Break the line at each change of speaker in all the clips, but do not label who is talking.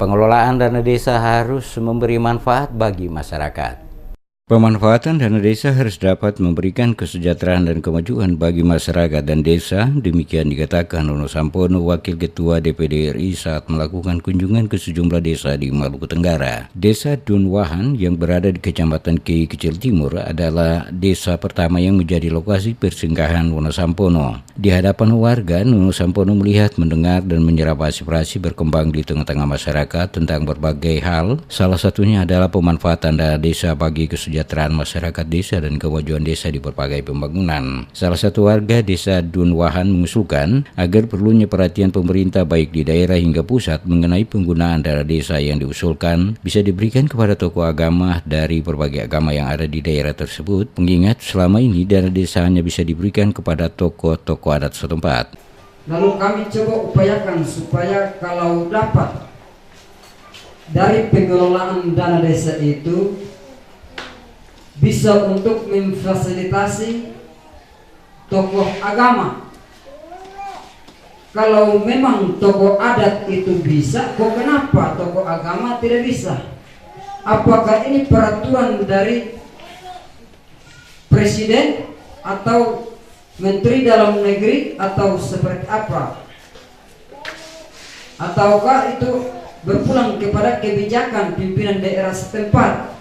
Pengelolaan dana desa harus memberi manfaat bagi masyarakat. Pemanfaatan dana desa harus dapat memberikan kesejahteraan dan kemajuan bagi masyarakat dan desa, demikian dikatakan Nono Sampono, Wakil Ketua DPD RI saat melakukan kunjungan ke sejumlah desa di Maluku Tenggara. Desa Dunwahan yang berada di Kecamatan Kei Kecil Timur adalah desa pertama yang menjadi lokasi persinggahan Nono Sampono. Di hadapan warga, Nono Sampono melihat, mendengar, dan menyerap aspirasi berkembang di tengah-tengah masyarakat tentang berbagai hal. Salah satunya adalah pemanfaatan dana desa bagi kesejahteraan masyarakat desa dan kemajuan desa di berbagai pembangunan. Salah satu warga desa Dunwahan mengusulkan agar perlunya perhatian pemerintah baik di daerah hingga pusat mengenai penggunaan dana desa yang diusulkan bisa diberikan kepada tokoh agama dari berbagai agama yang ada di daerah tersebut, mengingat selama ini dana desa hanya bisa diberikan kepada tokoh-tokoh adat setempat.
Lalu kami coba upayakan supaya kalau dapat dari pengelolaan dana desa itu bisa untuk memfasilitasi tokoh agama. Kalau memang tokoh adat itu bisa, kok kenapa tokoh agama tidak bisa? Apakah ini peraturan dari presiden atau menteri dalam negeri atau seperti apa? Ataukah itu berpulang kepada kebijakan pimpinan daerah setempat?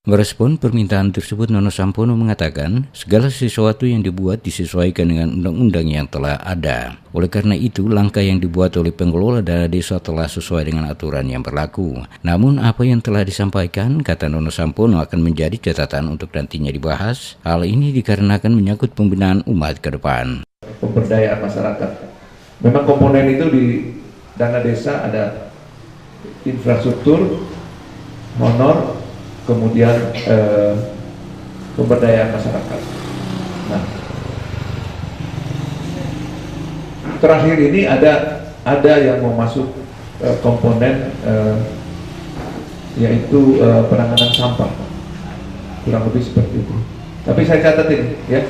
Merespon permintaan tersebut, Nono Sampono mengatakan segala sesuatu yang dibuat disesuaikan dengan undang-undang yang telah ada. Oleh karena itu, langkah yang dibuat oleh pengelola dana desa telah sesuai dengan aturan yang berlaku. Namun apa yang telah disampaikan, kata Nono Sampono, akan menjadi catatan untuk nantinya dibahas. Hal ini dikarenakan menyangkut pembinaan umat ke depan.
Pemberdayaan masyarakat. Memang komponen itu di dana desa ada infrastruktur, honor, kemudian pemberdayaan masyarakat. Nah, terakhir ini ada yang mau masuk komponen yaitu penanganan sampah, kurang lebih seperti itu. Tapi saya catat ini, ya,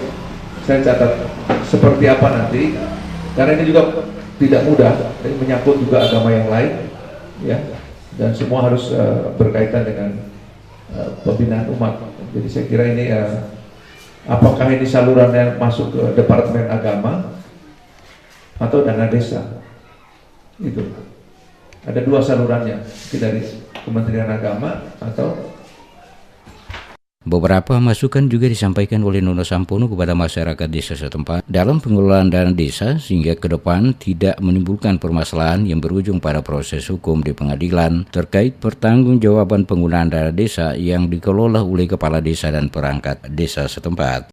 saya catat seperti apa nanti, karena ini juga tidak mudah, ini menyangkut juga agama yang lain, ya, dan semua harus berkaitan dengan pembinaan umat. Jadi saya kira ini apakah ini salurannya masuk ke Departemen Agama atau dana desa, itu ada dua salurannya, dari Kementerian Agama atau.
Beberapa masukan juga disampaikan oleh Nono Sampono kepada masyarakat desa setempat dalam pengelolaan dana desa sehingga ke depan tidak menimbulkan permasalahan yang berujung pada proses hukum di pengadilan terkait pertanggungjawaban penggunaan dana desa yang dikelola oleh kepala desa dan perangkat desa setempat.